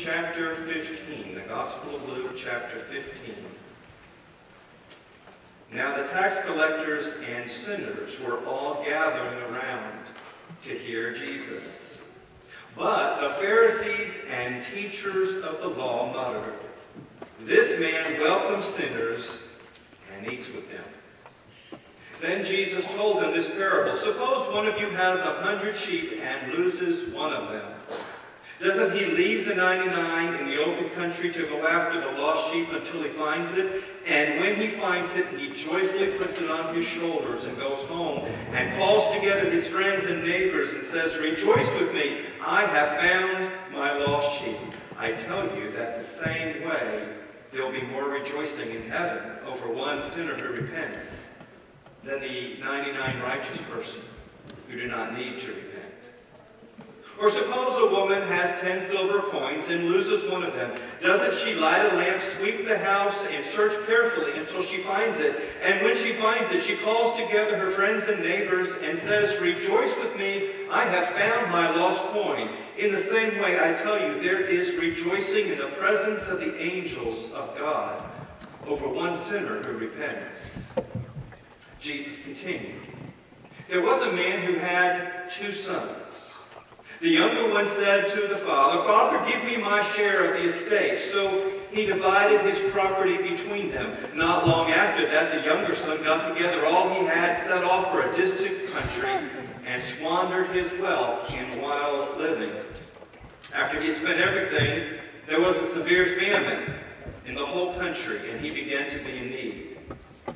chapter 15, the Gospel of Luke chapter 15. Now the tax collectors and sinners were all gathering around to hear Jesus. But the Pharisees and teachers of the law muttered, "This man welcomes sinners and eats with them." Then Jesus told them this parable. Suppose one of you has 100 sheep and loses one of them. Doesn't he leave the 99 in the open country to go after the lost sheep until he finds it? And when he finds it, he joyfully puts it on his shoulders and goes home and calls together his friends and neighbors and says, "Rejoice with me, I have found my lost sheep." I tell you that the same way there will be more rejoicing in heaven over one sinner who repents than the 99 righteous person who do not need to repent. Or suppose a woman has 10 silver coins and loses one of them. Doesn't she light a lamp, sweep the house, and search carefully until she finds it? And when she finds it, she calls together her friends and neighbors and says, "Rejoice with me, I have found my lost coin." In the same way, I tell you, there is rejoicing in the presence of the angels of God over one sinner who repents. Jesus continued, "There was a man who had 2 sons. The younger one said to the father, 'Father, give me my share of the estate.' So he divided his property between them. Not long after that, the younger son got together all he had, set off for a distant country, and squandered his wealth in wild living. After he had spent everything, there was a severe famine in the whole country, and he began to be in need.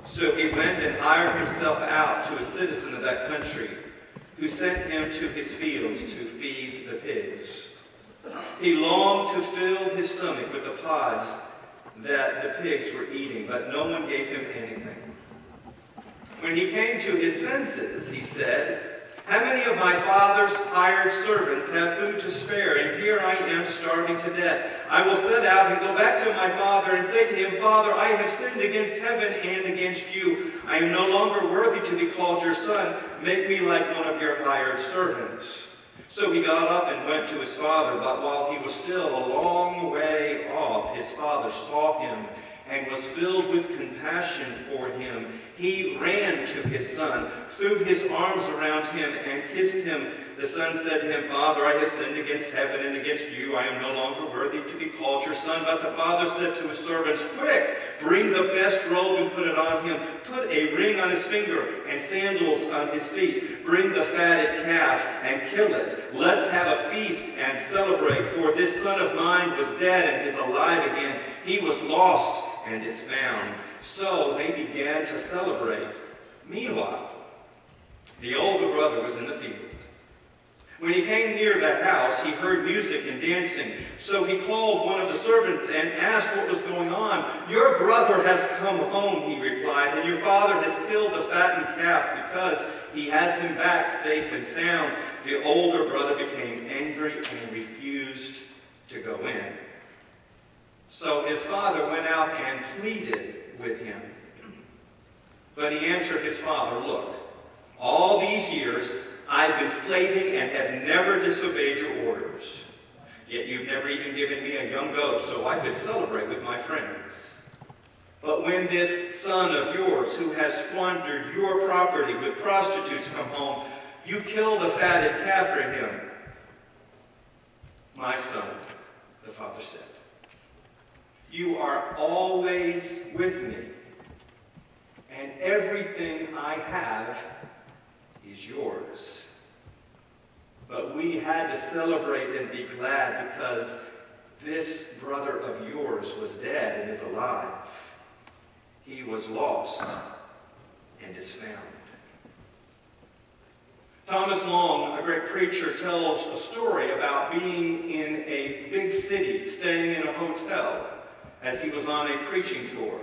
So he went and hired himself out to a citizen of that country, who sent him to his fields to feed the pigs. He longed to fill his stomach with the pods that the pigs were eating, but no one gave him anything. When he came to his senses, he said, 'How many of my father's hired servants have food to spare, and here I am starving to death? I will set out and go back to my father and say to him, Father, I have sinned against heaven and against you. I am no longer worthy to be called your son. Make me like one of your hired servants.' So he got up and went to his father, but while he was still a long way off, his father saw him and was filled with compassion for him. He ran to his son, threw his arms around him, and kissed him. The son said to him, 'Father, I have sinned against heaven and against you. I am no longer worthy to be called your son.' But the father said to his servants, 'Quick, bring the best robe and put it on him. Put a ring on his finger and sandals on his feet. Bring the fatted calf and kill it. Let's have a feast and celebrate. For this son of mine was dead and is alive again. He was lost and is found.' So they began to celebrate. Meanwhile, the older brother was in the field. When he came near that house, he heard music and dancing. So he called one of the servants and asked what was going on. 'Your brother has come home,' he replied, 'and your father has killed the fattened calf because he has him back safe and sound.' The older brother became angry and refused to go in. So his father went out and pleaded with him. But he answered his father, 'Look, all these years I've been slaving and have never disobeyed your orders. Yet you've never even given me a young goat so I could celebrate with my friends. But when this son of yours who has squandered your property with prostitutes come home, you kill the fatted calf for him.' 'My son,' the father said, 'you are always with me, and everything I have is yours. But we had to celebrate and be glad because this brother of yours was dead and is alive. He was lost and is found.'" Thomas Long, a great preacher, tells a story about being in a big city, staying in a hotel, as he was on a preaching tour.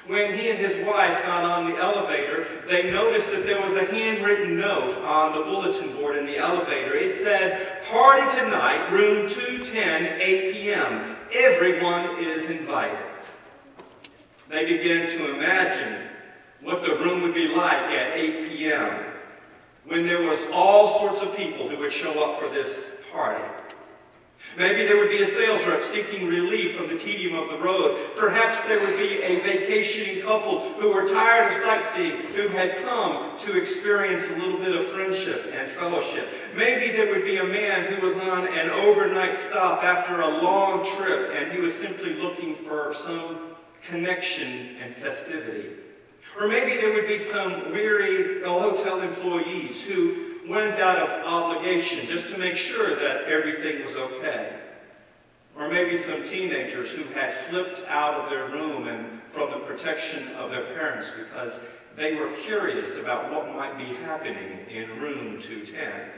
When he and his wife got on the elevator, they noticed that there was a handwritten note on the bulletin board in the elevator. It said, "Party tonight, room 210, 8 p.m. Everyone is invited." They began to imagine what the room would be like at 8 p.m. when there was all sorts of people who would show up for this party. Maybe there would be a sales rep seeking relief from the tedium of the road. Perhaps there would be a vacationing couple who were tired of sightseeing, who had come to experience a little bit of friendship and fellowship. Maybe there would be a man who was on an overnight stop after a long trip, and he was simply looking for some connection and festivity. Or maybe there would be some weary hotel employees who went out of obligation just to make sure that everything was okay. Or maybe some teenagers who had slipped out of their room and from the protection of their parents because they were curious about what might be happening in room 210.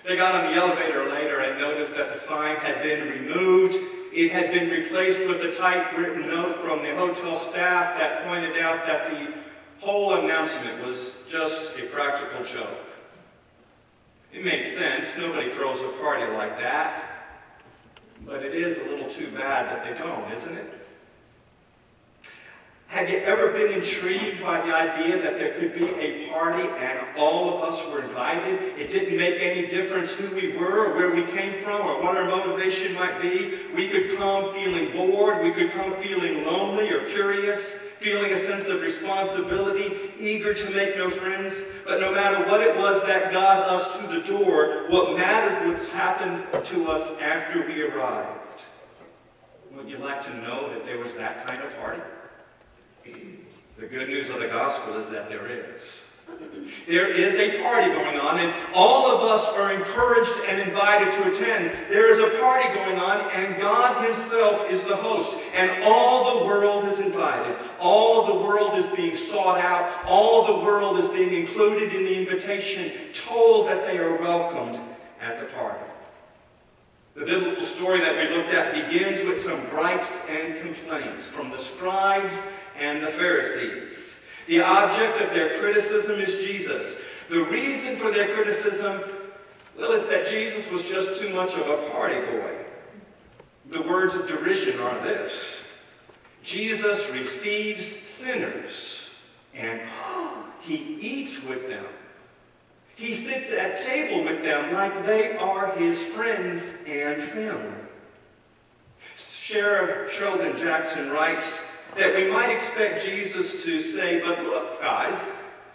They got on the elevator later and noticed that the sign had been removed. It had been replaced with a typewritten note from the hotel staff that pointed out that the whole announcement was just a practical joke. It made sense. Nobody throws a party like that. But it is a little too bad that they don't, isn't it? Have you ever been intrigued by the idea that there could be a party and all of us were invited? It didn't make any difference who we were or where we came from or what our motivation might be. We could come feeling bored. We could come feeling lonely or curious, feeling a sense of responsibility, eager to make no friends. But no matter what it was that got us to the door, what mattered was happened to us after we arrived. Would you like to know that there was that kind of party? The good news of the gospel is that there is. There is a party going on, and all of us are encouraged and invited to attend. There is a party going on, and God himself is the host, and all the world is invited. All of the world is being sought out. All of the world is being included in the invitation, told that they are welcomed at the party. The biblical story that we looked at begins with some gripes and complaints from the scribes and the Pharisees. The object of their criticism is Jesus. The reason for their criticism, well, it's that Jesus was just too much of a party boy. The words of derision are this: Jesus receives sinners, and he eats with them. He sits at table with them like they are his friends and family. Sheriff Sheldon Jackson writes that we might expect Jesus to say, but look, guys,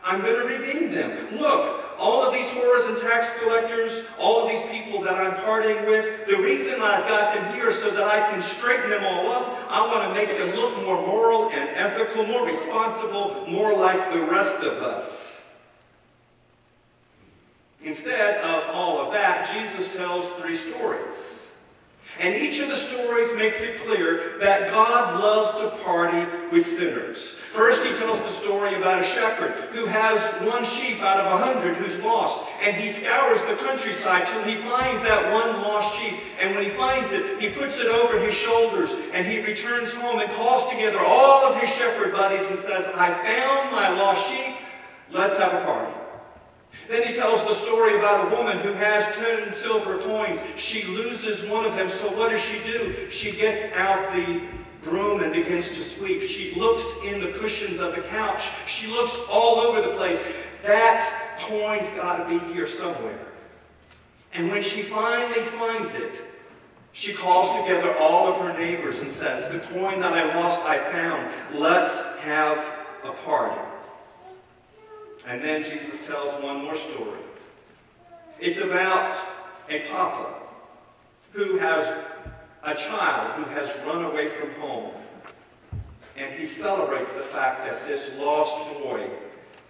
I'm going to redeem them. Look, all of these whores and tax collectors, all of these people that I'm partying with, the reason I've got them here is so that I can straighten them all up. I want to make them look more moral and ethical, more responsible, more like the rest of us. Instead of all of that, Jesus tells 3 stories. And each of the stories makes it clear that God loves to party with sinners. First, he tells the story about a shepherd who has 1 sheep out of 100 who's lost. And he scours the countryside till he finds that one lost sheep. And when he finds it, he puts it over his shoulders. And he returns home and calls together all of his shepherd buddies and says, I found my lost sheep. Let's have a party. Then he tells the story about a woman who has 10 silver coins. She loses one of them, so what does she do? She gets out the broom and begins to sweep. She looks in the cushions of the couch. She looks all over the place. That coin's got to be here somewhere. And when she finally finds it, she calls together all of her neighbors and says, the coin that I lost, I found. Let's have a party. And then Jesus tells one more story. It's about a papa who has a child who has run away from home. And he celebrates the fact that this lost boy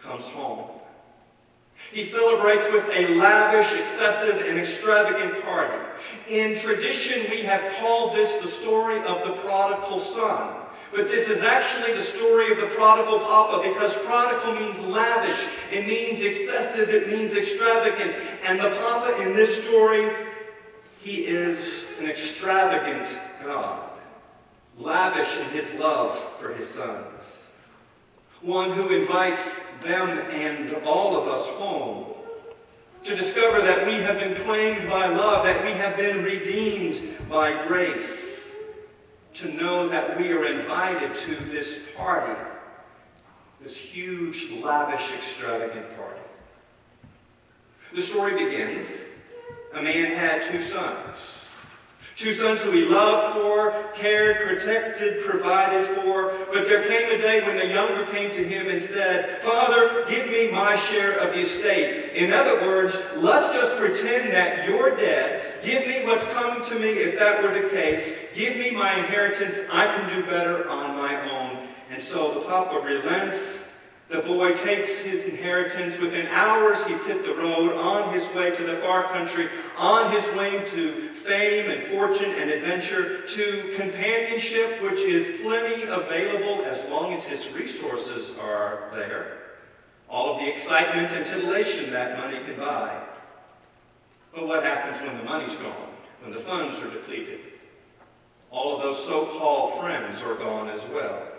comes home. He celebrates with a lavish, excessive, and extravagant party. In tradition, we have called this the story of the prodigal son. But this is actually the story of the prodigal papa, because prodigal means lavish, it means excessive, it means extravagant. And the papa in this story, he is an extravagant God, lavish in his love for his sons. One who invites them and all of us home to discover that we have been claimed by love, that we have been redeemed by grace. To know that we are invited to this party, this huge, lavish, extravagant party. The story begins. A man had 2 sons. 2 sons who he loved for, cared, protected, provided for. But there came a day when the younger came to him and said, "Father, give me my share of the estate." In other words, let's just pretend that you're dead. Give me what's coming to me if that were the case. Give me my inheritance. I can do better on my own. And so the papa relents. The boy takes his inheritance. Within hours, he's hit the road on his way to the far country, on his way to fame and fortune and adventure, to companionship, which is plenty available as long as his resources are there. All of the excitement and titillation that money can buy. But what happens when the money's gone, when the funds are depleted? All of those so-called friends are gone as well.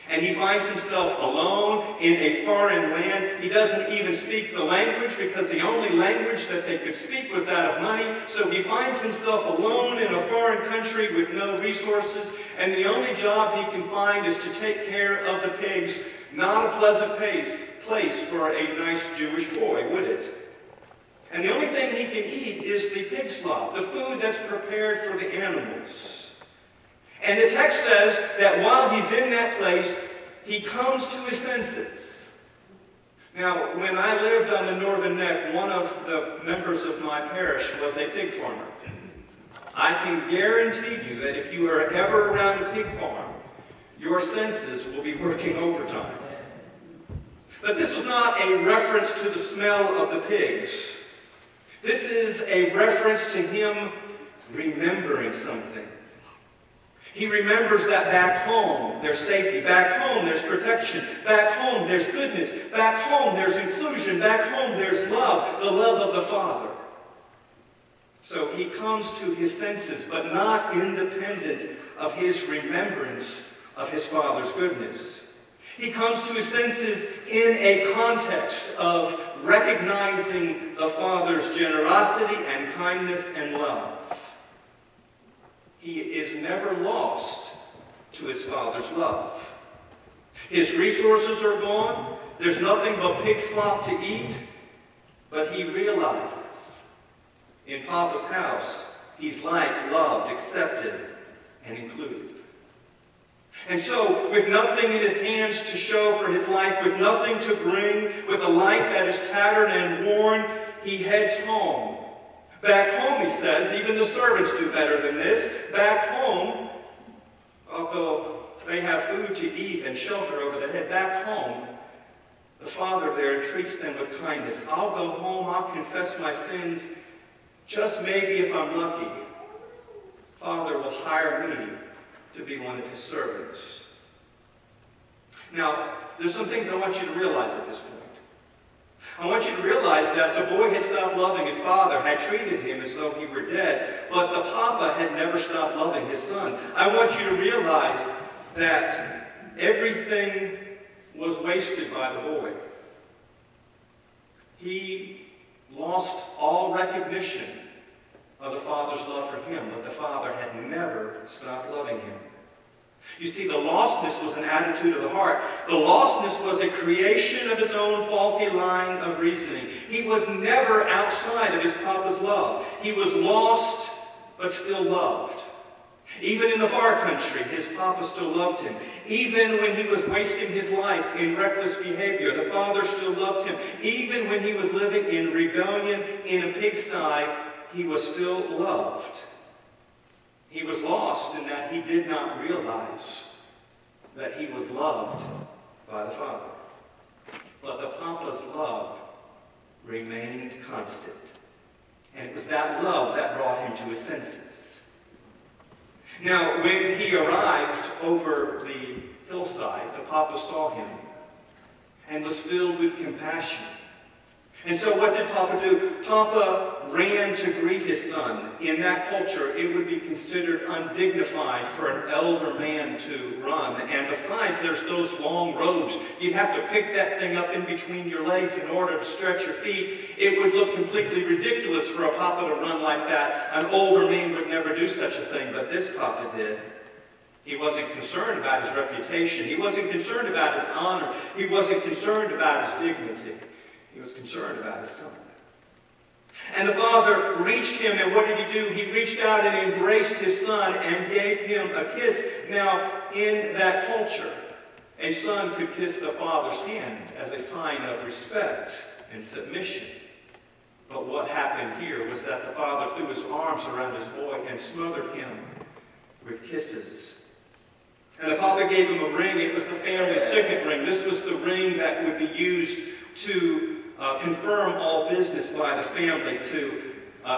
And he finds himself alone in a foreign land. He doesn't even speak the language because the only language that they could speak was that of money. So he finds himself alone in a foreign country with no resources. And the only job he can find is to take care of the pigs. Not a pleasant place for a nice Jewish boy, would it? And the only thing he can eat is the pig slop, the food that's prepared for the animals. And the text says that while he's in that place, he comes to his senses. Now, when I lived on the Northern Neck, one of the members of my parish was a pig farmer. I can guarantee you that if you are ever around a pig farm, your senses will be working overtime. But this was not a reference to the smell of the pigs. This is a reference to him remembering something. He remembers that back home there's safety, back home there's protection, back home there's goodness, back home there's inclusion, back home there's love, the love of the Father. So he comes to his senses, but not independent of his remembrance of his Father's goodness. He comes to his senses in a context of recognizing the Father's generosity and kindness and love. He is never lost to his Father's love. His resources are gone. There's nothing but pig slop to eat. But he realizes in Papa's house, he's liked, loved, accepted, and included. And so, with nothing in his hands to show for his life, with nothing to bring, with a life that is tattered and worn, he heads home. Back home, he says, even the servants do better than this. Back home, although they have food to eat and shelter over their head, back home, the Father there treats them with kindness. I'll go home, I'll confess my sins. Just maybe if I'm lucky, Father will hire me to be one of his servants. Now, there's some things I want you to realize at this point. I want you to realize that the boy had stopped loving his father, had treated him as though he were dead, but the papa had never stopped loving his son. I want you to realize that everything was wasted by the boy. He lost all recognition of the father's love for him, but the father had never stopped loving him. You see, the lostness was an attitude of the heart. The lostness was a creation of his own faulty line of reasoning. He was never outside of his papa's love. He was lost, but still loved. Even in the far country, his papa still loved him. Even when he was wasting his life in reckless behavior, the father still loved him. Even when he was living in rebellion in a pigsty, he was still loved. He was lost in that he did not realize that he was loved by the Father. But the Papa's love remained constant. And it was that love that brought him to his senses. Now, when he arrived over the hillside, the Papa saw him and was filled with compassion. And so what did Papa do? Papa ran to greet his son. In that culture, it would be considered undignified for an elder man to run. And besides, there's those long robes. You'd have to pick that thing up in between your legs in order to stretch your feet. It would look completely ridiculous for a Papa to run like that. An older man would never do such a thing, but this Papa did. He wasn't concerned about his reputation. He wasn't concerned about his honor. He wasn't concerned about his dignity. He was concerned about his son. And the father reached him, and what did he do? He reached out and embraced his son and gave him a kiss. Now, in that culture, a son could kiss the father's hand as a sign of respect and submission. But what happened here was that the father threw his arms around his boy and smothered him with kisses. And the papa gave him a ring. It was the family signet ring. This was the ring that would be used to confirm all business by the family, to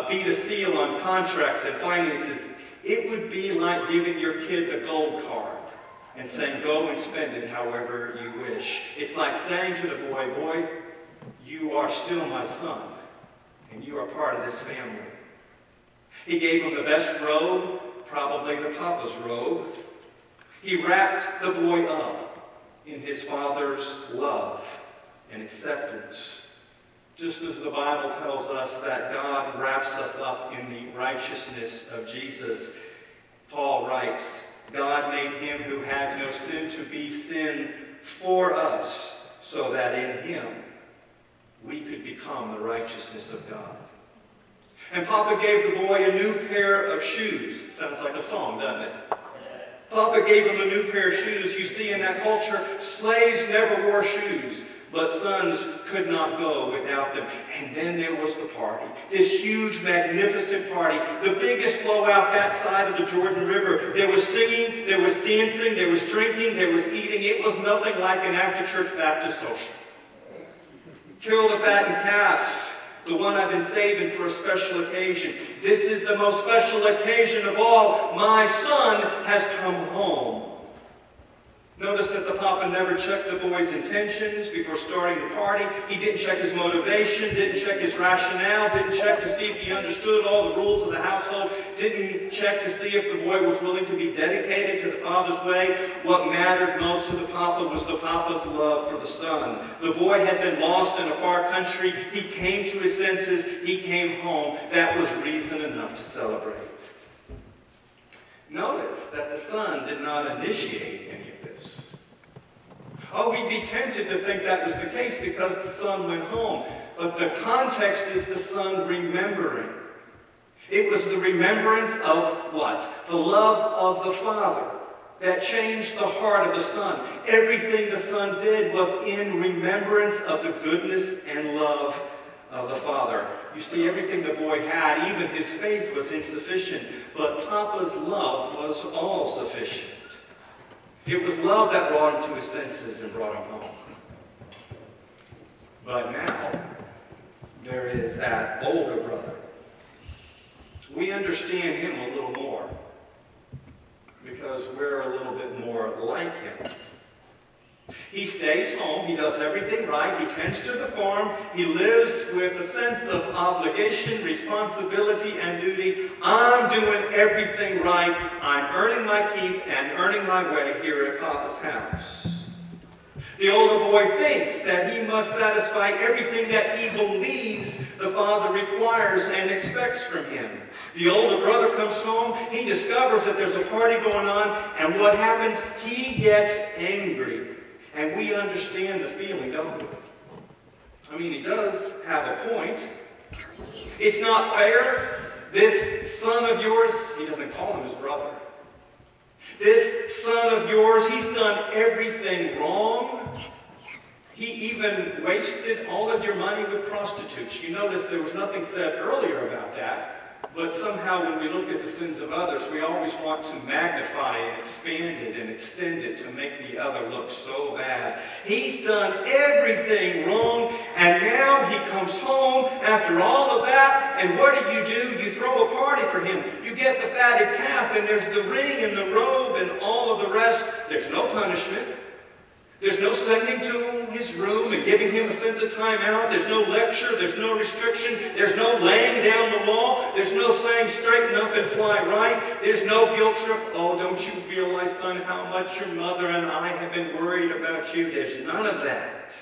be the seal on contracts and finances. It would be like giving your kid the gold card and saying, go and spend it however you wish. It's like saying to the boy, boy, you are still my son, and you are part of this family. He gave him the best robe, probably the papa's robe. He wrapped the boy up in his father's love and acceptance. Just as the Bible tells us that God wraps us up in the righteousness of Jesus, Paul writes, God made him who had no sin to be sin for us, so that in him we could become the righteousness of God. And Papa gave the boy a new pair of shoes. It sounds like a song, doesn't it? Papa gave him a new pair of shoes. You see, in that culture, slaves never wore shoes, but sons could not go without them. And then there was the party. This huge, magnificent party. The biggest blowout that side of the Jordan River. There was singing, there was dancing, there was drinking, there was eating. It was nothing like an after-church Baptist social. Kill the fattened calf, the one I've been saving for a special occasion. This is the most special occasion of all. My son has come home. Notice that the papa never checked the boy's intentions before starting the party. He didn't check his motivation, didn't check his rationale, didn't check to see if he understood all the rules of the household, didn't check to see if the boy was willing to be dedicated to the father's way. What mattered most to the papa was the papa's love for the son. The boy had been lost in a far country. He came to his senses. He came home. That was reason enough to celebrate. Notice that the son did not initiate any of this. Oh, we'd be tempted to think that was the case because the son went home. But the context is the son remembering. It was the remembrance of what? The love of the father that changed the heart of the son. Everything the son did was in remembrance of the goodness and love of the father. You see, everything the boy had, even his faith, was insufficient, but Papa's love was all sufficient. It was love that brought him to his senses and brought him home. But now, there is that older brother. We understand him a little more because we're a little bit more like him. He stays home, he does everything right, he tends to the farm, he lives with a sense of obligation, responsibility, and duty. I'm doing everything right, I'm earning my keep and earning my way here at Papa's house. The older boy thinks that he must satisfy everything that he believes the father requires and expects from him. The older brother comes home, he discovers that there's a party going on, and what happens? He gets angry. And we understand the feeling, don't we? I mean, he does have a point. It's not fair. This son of yours, he doesn't call him his brother. This son of yours, he's done everything wrong. He even wasted all of your money with prostitutes. You notice there was nothing said earlier about that. But somehow when we look at the sins of others, we always want to magnify and expand it and extend it to make the other look so bad. He's done everything wrong, and now he comes home after all of that, and what do? You throw a party for him. You get the fatted calf, and there's the ring and the robe and all of the rest. There's no punishment. There's no sending to his room and giving him a sense of time out. There's no lecture. There's no restriction. There's no laying down the law. There's no saying straighten up and fly right. There's no guilt trip. Oh, don't you realize, son, how much your mother and I have been worried about you? There's none of that.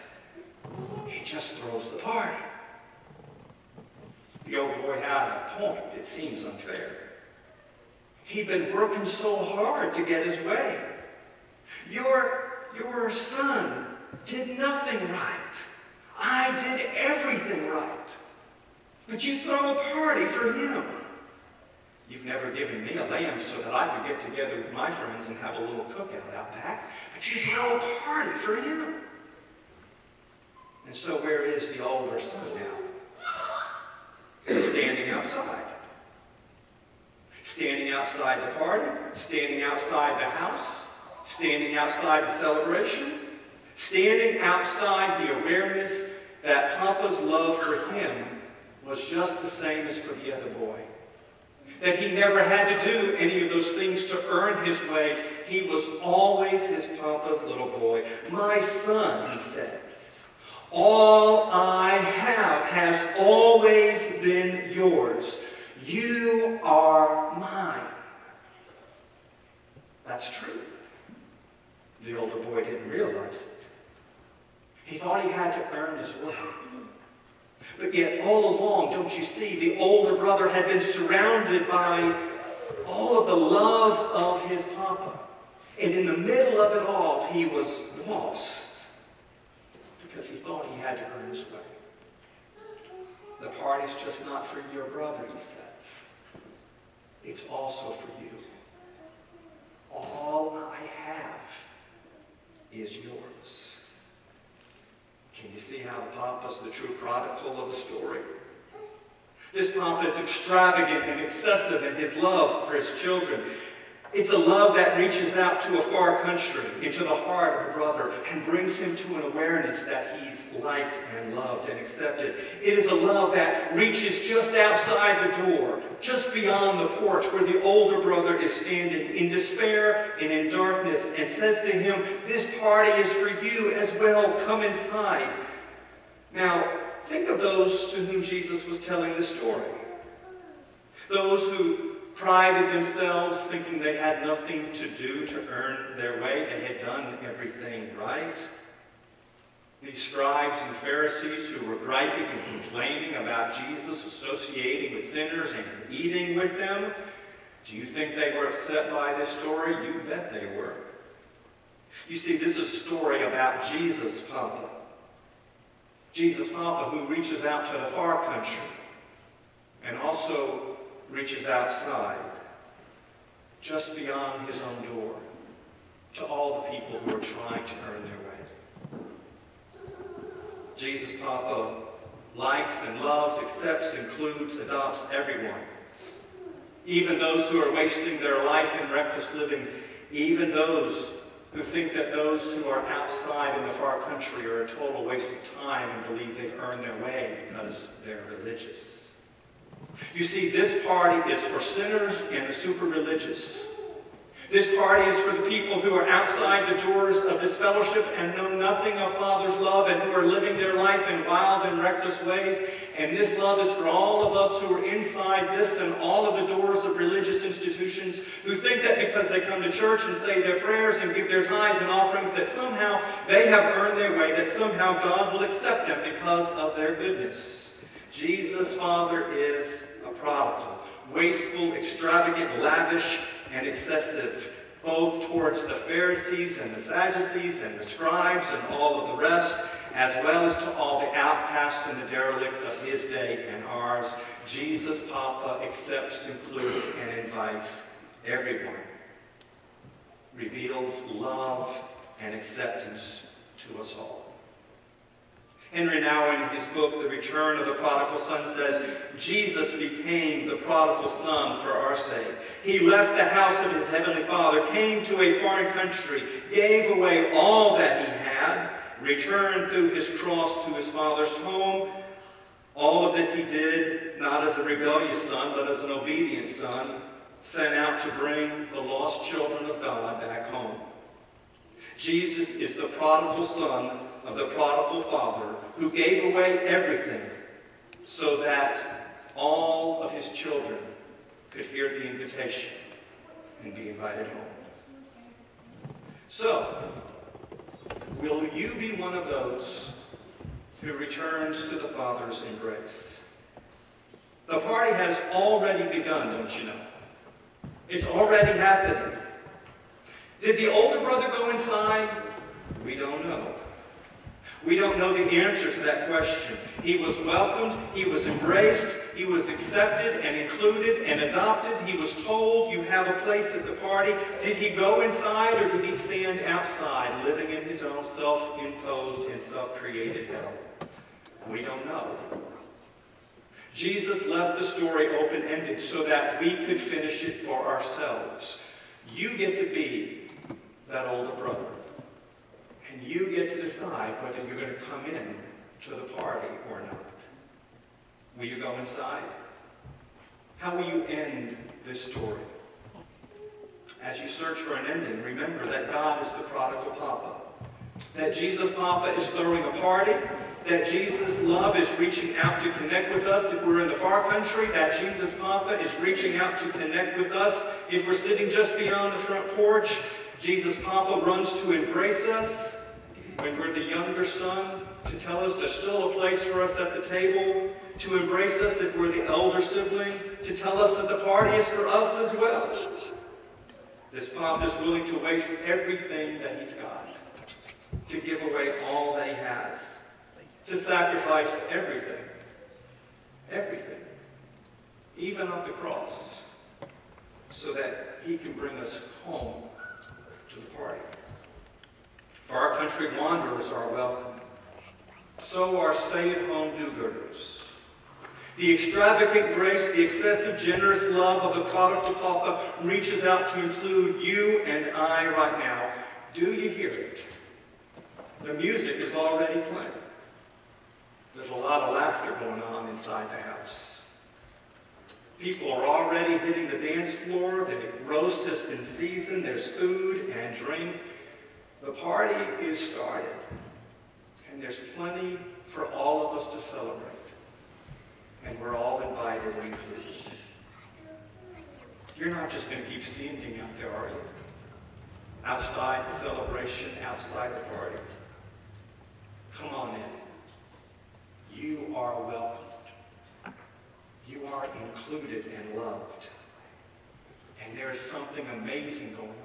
He just throws the party. The old boy had a point. It seems unfair. He'd been working so hard to get his way. Your son did nothing right. I did everything right. But you throw a party for him. You've never given me a lamb so that I could get together with my friends and have a little cookout out back. But you throw a party for him. And so where is the older son now? Standing outside. Standing outside the party. Standing outside the house. Standing outside the celebration. Standing outside the awareness that Papa's love for him was just the same as for the other boy. That he never had to do any of those things to earn his way. He was always his Papa's little boy. My son, he says, all I have has always been yours. You are mine. That's true. The older boy didn't realize it. He thought he had to earn his way. But yet all along, don't you see, the older brother had been surrounded by all of the love of his Papa. And in the middle of it all, he was lost because he thought he had to earn his way. The party's just not for your brother, he says. It's also for you. All I have is yours. Can you see how Papa's the true prodigal of the story? This Papa is extravagant and excessive in his love for his children. It's a love that reaches out to a far country, into the heart of a brother, and brings him to an awareness that he's liked and loved and accepted. It is a love that reaches just outside the door, just beyond the porch where the older brother is standing in despair and in darkness, and says to him, this party is for you as well. Come inside. Now, think of those to whom Jesus was telling this story. Those who prided themselves, thinking they had nothing to do to earn their way. They had done everything right. These scribes and Pharisees who were griping and complaining about Jesus associating with sinners and eating with them. Do you think they were upset by this story? You bet they were. You see, this is a story about Jesus' Papa. Jesus' Papa who reaches out to the far country and also reaches outside, just beyond his own door, to all the people who are trying to earn their way. Jesus' Papa likes and loves, accepts, includes, adopts everyone. Even those who are wasting their life in reckless living, even those who think that those who are outside in the far country are a total waste of time and believe they've earned their way because they're religious. You see, this party is for sinners and the super religious. This party is for the people who are outside the doors of this fellowship and know nothing of Father's love and who are living their life in wild and reckless ways. And this love is for all of us who are inside this and all of the doors of religious institutions who think that because they come to church and say their prayers and give their tithes and offerings that somehow they have earned their way, that somehow God will accept them because of their goodness. Jesus' Father is a prodigal, wasteful, extravagant, lavish, and excessive, both towards the Pharisees and the Sadducees and the scribes and all of the rest, as well as to all the outcasts and the derelicts of his day and ours. Jesus' Papa accepts, includes, and invites everyone, reveals love and acceptance to us all. Henry Nouwen, in his book, The Return of the Prodigal Son, says, Jesus became the prodigal son for our sake. He left the house of his heavenly Father, came to a foreign country, gave away all that he had, returned through his cross to his Father's home. All of this he did, not as a rebellious son, but as an obedient son, sent out to bring the lost children of God back home. Jesus is the prodigal son of the prodigal father who gave away everything so that all of his children could hear the invitation and be invited home. So, will you be one of those who returns to the Father's embrace? The party has already begun, don't you know? It's already happening. Did the older brother go inside? We don't know. We don't know the answer to that question. He was welcomed, he was embraced, he was accepted and included and adopted. He was told, you have a place at the party. Did he go inside or did he stand outside, living in his own self-imposed and self-created hell? We don't know. Jesus left the story open-ended so that we could finish it for ourselves. You get to be that older brother. And you get to decide whether you're going to come in to the party or not. Will you go inside? How will you end this story? As you search for an ending, remember that God is the prodigal papa. That Jesus Papa is throwing a party. That Jesus' love is reaching out to connect with us if we're in the far country. That Jesus Papa is reaching out to connect with us if we're sitting just beyond the front porch. Jesus Papa runs to embrace us when we're the younger son, to tell us there's still a place for us at the table, to embrace us if we're the elder sibling, to tell us that the party is for us as well. This Papa is willing to waste everything that he's got, to give away all that he has, to sacrifice everything, everything, even up the cross, so that he can bring us home to the party. Far country wanderers are welcome. So are stay-at-home do-gooders. The extravagant grace, the excessive generous love of the prodigal papa reaches out to include you and I right now. Do you hear it? The music is already playing. There's a lot of laughter going on inside the house. People are already hitting the dance floor. The roast has been seasoned. There's food and drink. The party is started. And there's plenty for all of us to celebrate. And we're all invited and included. You're not just going to keep standing out there, are you? Outside the celebration, outside the party. Come on in. You are welcomed. You are included and loved. And there is something amazing going on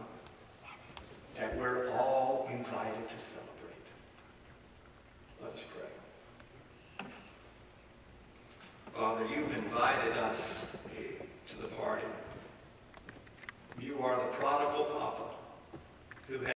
that we're all invited to celebrate. Let us pray. Father, you've invited us to the party. You are the prodigal papa who has